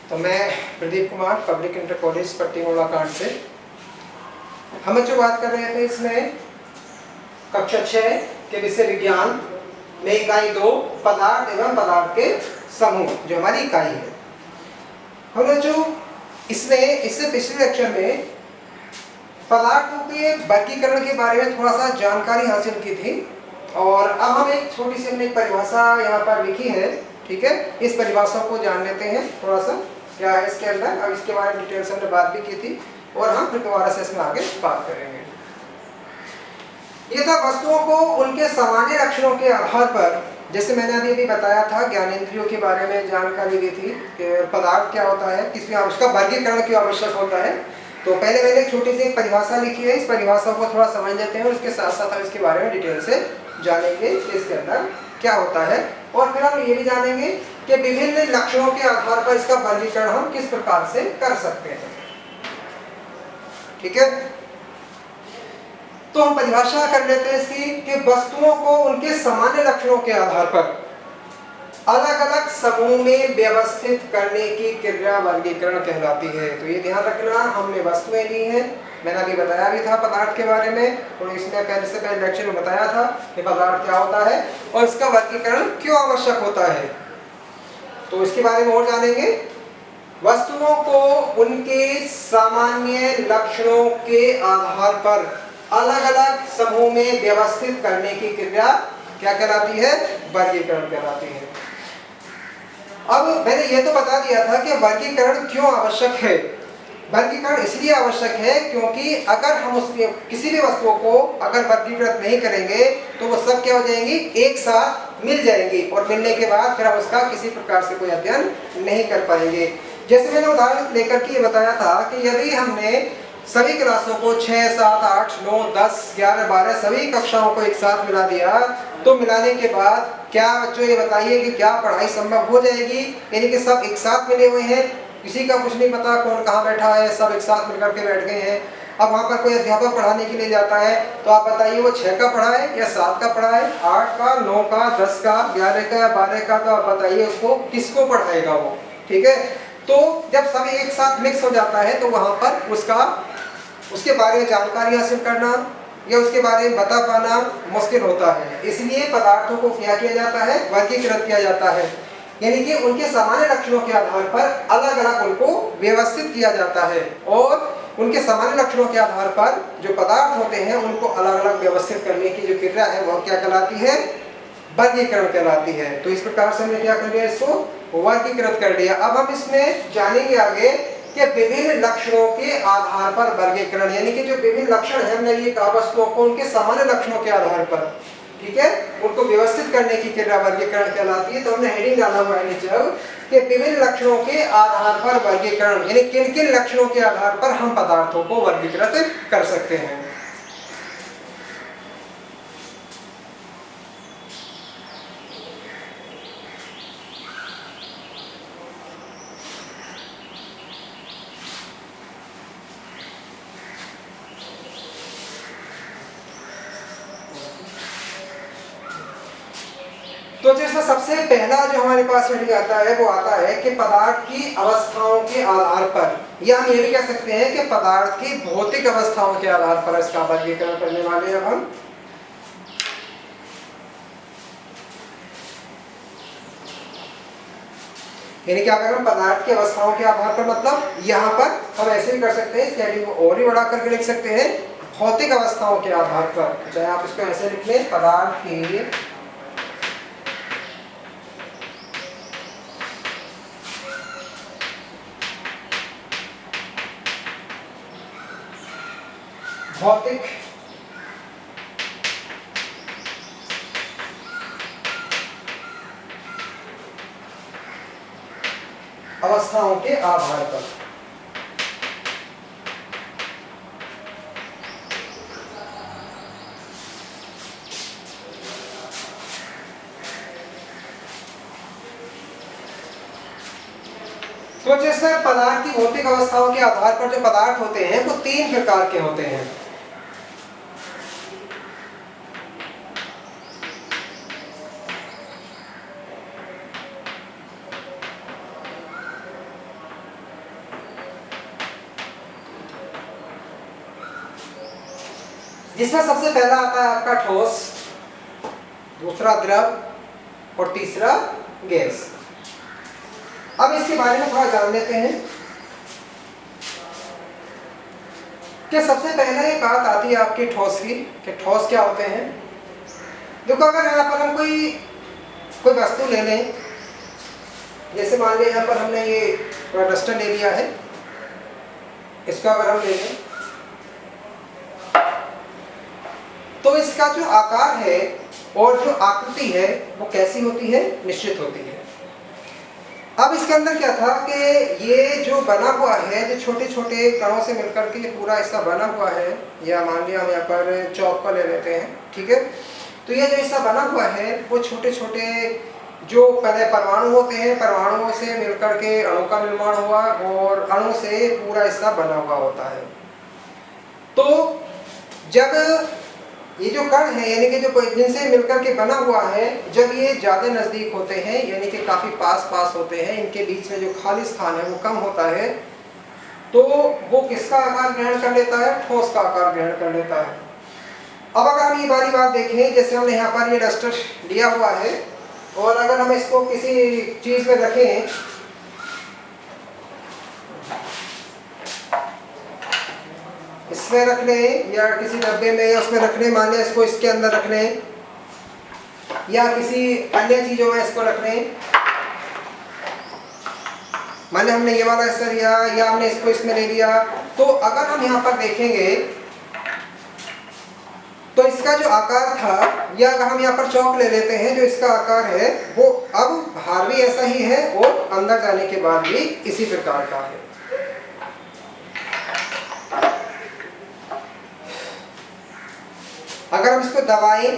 तो मैं Pradeep Kumar public inter college पट्टी कांड से हम जो बात कर रहे थे इसमें कक्षा 6 के विषय विज्ञान में इकाई 2 पदार्थ एवं पदार्थ के समूह जो हमारी इकाई है। हमने जो इससे पिछले लेक्चर में पदार्थों के वर्गीकरण के बारे में थोड़ा सा जानकारी हासिल की थी और अब हम एक छोटी सी हमने परिभाषा यहाँ पर लिखी है। ठीक है, इस परिभाषा को जान लेते हैं थोड़ा सा क्या है इसके अंदर। अब इसके बारे में डिटेल से हमने बात भी की थी और हम फिर दोबारा से इसमें आगे बात करेंगे। ये था वस्तुओं को उनके सामान्य लक्षणों के आधार पर, जैसे मैंने अभी बताया था ज्ञानेंद्रियों के बारे में जानकारी दी थी कि पदार्थ क्या होता है, किसमें उसका वर्गीकरण क्यों आवश्यक होता है। तो पहले मैंने एक छोटी सी परिभाषा लिखी है, इस परिभाषा को थोड़ा समझ लेते हैं और उसके साथ साथ हम इसके बारे में डिटेल से जानेंगे कि इसके अंदर क्या होता है। और फिर हम ये भी जानेंगे कि विभिन्न लक्षणों के आधार पर इसका वर्गीकरण हम किस प्रकार से कर सकते हैं। ठीक है, तो हम परिभाषा कर लेते हैं इसकी कि वस्तुओं को उनके सामान्य लक्षणों के आधार पर अलग अलग समूह में व्यवस्थित करने की क्रिया वर्गीकरण कहलाती है। तो ये ध्यान रखना, हमने वस्तुएं ली हैं, मैंने अभी बताया भी था पदार्थ के बारे में और इसमें पहले लेक्चर में बताया था कि पदार्थ क्या होता है और इसका वर्गीकरण क्यों आवश्यक होता है। तो इसके बारे में और जानेंगे। वस्तुओं को उनके सामान्य लक्षणों के आधार पर अलग अलग समूह में व्यवस्थित करने की क्रिया क्या कहलाती है? वर्गीकरण कहलाती है। अब मैंने ये तो बता दिया था कि वर्गीकरण क्यों आवश्यक है। वर्गीकरण इसलिए आवश्यक है क्योंकि अगर हम उसके किसी भी वस्तुओं को अगर वर्गीकृत नहीं करेंगे तो वो सब क्या हो जाएंगी, एक साथ मिल जाएंगी और मिलने के बाद फिर हम उसका किसी प्रकार से कोई अध्ययन नहीं कर पाएंगे। जैसे मैंने उदाहरण लेकर के ये बताया था कि यदि हमने सभी क्लासों को 6, 7, 8, 9, 10, 11, 12 सभी कक्षाओं को एक साथ मिला दिया तो मिलाने के बाद क्या बच्चों ये बताइए कि क्या पढ़ाई संभव हो जाएगी? यानी कि सब एक साथ मिले हुए हैं, किसी का कुछ नहीं पता कौन कहाँ बैठा है, सब एक साथ मिलकर के बैठ गए हैं। अब वहाँ पर कोई अध्यापक पढ़ाने के लिए जाता है तो आप बताइए वो 6 का पढ़ाए या 7 का पढ़ाए, 8 का, 9 का, 10 का, 11 का या 12 का, तो आप बताइए उसको किसको पढ़ाएगा वो। ठीक है, तो जब सब एक साथ मिक्स हो जाता है तो वहाँ पर उसके बारे में जानकारी हासिल करना या उसके बारे में बता पाना मुश्किल होता है। इसलिए पदार्थों को क्या किया जाता है? वर्गीकृत किया जाता है, यानी कि उनके सामान्य लक्षणों के आधार पर अलग अलग उनको व्यवस्थित किया जाता है और उनके सामान्य लक्षणों के आधार पर जो पदार्थ होते हैं उनको अलग अलग व्यवस्थित करने की जो क्रिया है वह क्या कहलाती है? वर्गीकरण कहलाती है। तो इस प्रकार से हमने क्या कर लिया, इसको वर्गीकृत कर दिया। अब हम इसमें जानेंगे आगे कि विभिन्न लक्षणों के आधार पर वर्गीकरण, यानी कि जो विभिन्न लक्षण है हमने ये कहा वस्तुओं को उनके सामान्य लक्षणों के आधार पर, ठीक है, उनको व्यवस्थित करने की क्रिया वर्गीकरण कहलाती है। तो हमने हेडिंग डाला हुआ है नीचे कि विभिन्न लक्षणों के आधार पर वर्गीकरण, यानी किन किन लक्षणों के आधार पर हम पदार्थों को वर्गीकृत कर सकते हैं। तो जैसा सबसे पहला जो हमारे पास हेडिंग आता है वो आता है कि पदार्थ की अवस्थाओं के आधार पर, या हम ये भी कह सकते हैं कि पदार्थ की भौतिक अवस्थाओं के आधार पर इसका वर्गीकरण करने वाले हैं हम। यानी क्या करें, पदार्थ की अवस्थाओं के आधार पर, मतलब यहाँ पर हम ऐसे भी कर सकते हैं, इस हेडिंग को और भी बढ़ा करके लिख सकते हैं भौतिक अवस्थाओं के आधार पर। चाहे आप इसको ऐसे लिख लें, पदार्थ की भौतिक अवस्थाओं के आधार पर। तो जैसे पदार्थ की भौतिक अवस्थाओं के आधार पर जो पदार्थ होते हैं वो 3 प्रकार के होते हैं। जिसमें सबसे पहला आता है आपका ठोस, दूसरा द्रव और तीसरा गैस। अब इसके बारे में थोड़ा जान लेते हैं कि सबसे पहले एक बात आती है आपकी ठोस की, कि ठोस क्या होते हैं। देखो, अगर यहाँ पर हम कोई वस्तु ले लें, जैसे मान लें यहाँ पर हमने ये डस्टर ले लिया है, इसका अगर हम ले लें तो इसका जो आकार है और जो आकृति है वो कैसी होती है, निश्चित होती है। अब इसके अंदर क्या था कि ये जो बना हुआ है, जो छोटे छोटे कणों से मिलकर के ये पूरा हिस्सा बना हुआ है, या मान लिया हम यहाँ पर चौक का ले लेते हैं, ठीक है। तो ये जो हिस्सा बना हुआ है वो छोटे छोटे जो पहले परमाणु होते हैं, परमाणुओं से मिलकर के अणु का निर्माण हुआ और अणु से पूरा हिस्सा बना हुआ होता है। तो जब ये जो कण है, यानी कि जो जिनसे मिलकर के बना हुआ है, जब ये ज़्यादा नज़दीक होते हैं, यानी कि काफ़ी पास होते हैं, इनके बीच में जो खाली स्थान है वो कम होता है, तो वो किसका आकार ग्रहण कर लेता है, ठोस का आकार ग्रहण कर लेता है। अब अगर हम ये वाली बात देखें, जैसे हमने यहाँ पर ये डस्टर लिया हुआ है और अगर हम इसको किसी चीज़ में रखें, इसमें रख लें या किसी डब्बे में या उसमें रख लें, मान लें इसको इसके अंदर रख लें या किसी अन्य चीज़ों में इसको रख लें, मान लें हमने ये वाला हिस्सा लिया या हमने इसको इसमें ले लिया, तो अगर हम यहाँ पर देखेंगे तो इसका जो आकार था, या अगर हम यहाँ पर चौक ले लेते हैं, जो इसका आकार है वो अब बाहर भी ऐसा ही है और अंदर जाने के बाद भी इसी प्रकार का है। अगर हम इसको दबाएं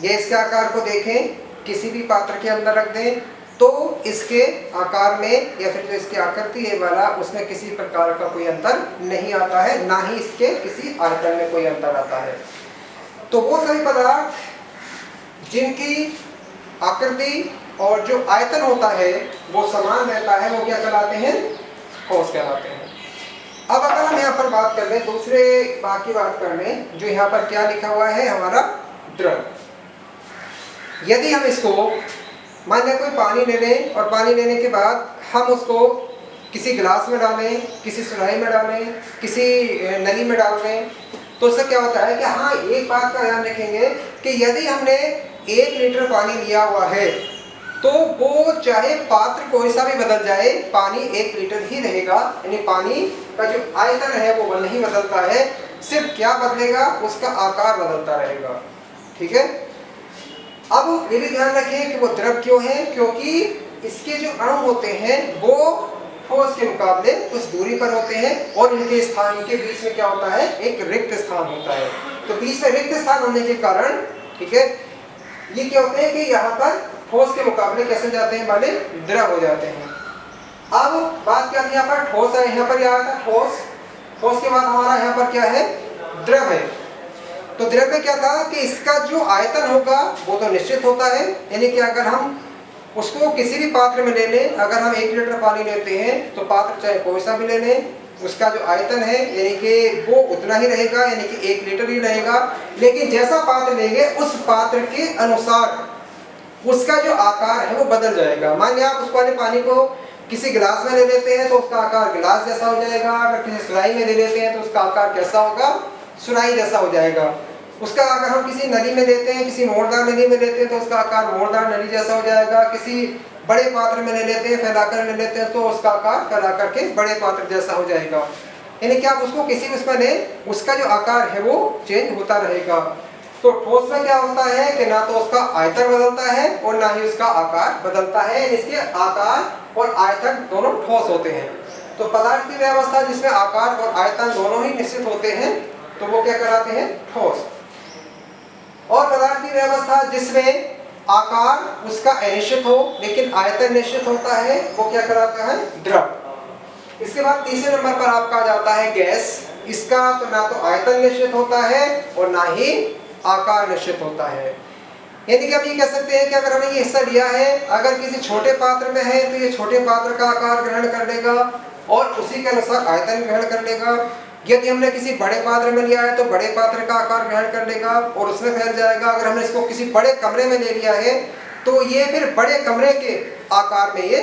या इसके आकार को देखें, किसी भी पात्र के अंदर रख दें, तो इसके आकार में या फिर जो इसकी आकृति है वाला, उसमें किसी प्रकार का कोई अंतर नहीं आता है, ना ही इसके किसी आयतन में कोई अंतर आता है। तो वो सभी पदार्थ जिनकी आकृति और जो आयतन होता है वो समान रहता है, वो क्या कहलाते हैं, ठोस कहलाते हैं। अब अगर हम यहाँ पर बात कर लें, दूसरे भाग की बात कर लें, जो यहाँ पर क्या लिखा हुआ है, हमारा द्रव। यदि हम इसको मान लें कोई पानी ले लें और पानी लेने के बाद हम उसको किसी गिलास में डालें, किसी सुराही में डालें, किसी नली में डाल दें, तो उससे क्या होता है कि हाँ, एक बात का ध्यान रखेंगे कि यदि हमने 1 लीटर पानी लिया हुआ है तो वो चाहे पात्र कोई सा भी बदल जाए, पानी 1 लीटर ही रहेगा, यानी पानी का जो आयतन है वो नहीं बदलता है, सिर्फ क्या बदलेगा, उसका आकार बदलता रहेगा, ठीक है। अब ये भी ध्यान रखें कि वो द्रव क्यों है, क्योंकि इसके जो अणु होते हैं वो ठोस के मुकाबले कुछ दूरी पर होते हैं और इनके स्थान के बीच में क्या होता है, एक रिक्त स्थान होता है। तो बीच में रिक्त स्थान होने के कारण, ठीक है, ये क्या होते हैं कि यहाँ पर ठोस के मुकाबले कैसे जाते हैं, वाले द्रव हो जाते हैं। अब बात क्या थी, यहाँ पर ठोस है, यहाँ पर यहाँ था ठोस, ठोस के बाद हमारा यहाँ पर क्या है, द्रव है। तो द्रव में क्या था कि इसका जो आयतन होगा वो तो निश्चित होता है, यानी कि अगर हम उसको किसी भी पात्र में ले लें, अगर हम 1 लीटर पानी लेते हैं तो पात्र चाहे कोई सा भी ले लें, उसका जो आयतन है यानी कि वो उतना ही रहेगा, यानी कि 1 लीटर ही रहेगा। लेकिन जैसा पात्र लेंगे उस पात्र के अनुसार उसका जो आकार है वो बदल जाएगा। मान लिया आप उस वाले पानी को किसी गिलास में ले लेते हैं तो उसका आकार गिलास जैसा हो जाएगा, अगर किसी सुराही में ले लेते हैं तो उसका आकार कैसा होगा, सुराही जैसा हो जाएगा। उसका अगर हम किसी नली में लेते हैं, किसी मोड़दार नली में लेते हैं तो उसका आकार मोड़दार नली जैसा हो जाएगा। किसी बड़े पात्र में ले लेते हैं, फैलाकर ले लेते हैं तो उसका आकार फैला करके बड़े पात्र जैसा हो जाएगा। यानी कि आप उसको किसी उसमें लें, उसका जो आकार है वो चेंज होता रहेगा। तो ठोस में क्या होता है कि ना तो उसका आयतन बदलता है और ना ही उसका आकार बदलता है, इसके आकार और आयतन दोनों ठोस होते हैं। तो पदार्थ की व्यवस्था जिसमें आकार और आयतन दोनों ही निश्चित होते हैं तो वो क्या कहलाते हैं, ठोस। और पदार्थ की व्यवस्था जिसमें आकार उसका अनिश्चित हो लेकिन आयतन निश्चित होता है वो क्या कहलाता है, द्रव। इसके बाद तीसरे नंबर पर आपका जाता है गैस। इसका तो ना तो आयतन निश्चित होता है और ना ही आकार निश्चित होता है। यानी कि आप ये कह सकते हैं कि अगर हमने ये हिस्सा लिया है, अगर किसी छोटे पात्र में है तो ये छोटे पात्र का आकार ग्रहण कर लेगा और उसी के अनुसार आयतन ग्रहण कर लेगा। यदि हमने किसी बड़े पात्र में लिया है तो बड़े पात्र का आकार ग्रहण कर लेगा और उसमें फैल जाएगा। अगर हमने इसको किसी बड़े कमरे में ले लिया है तो ये फिर बड़े कमरे के आकार में ये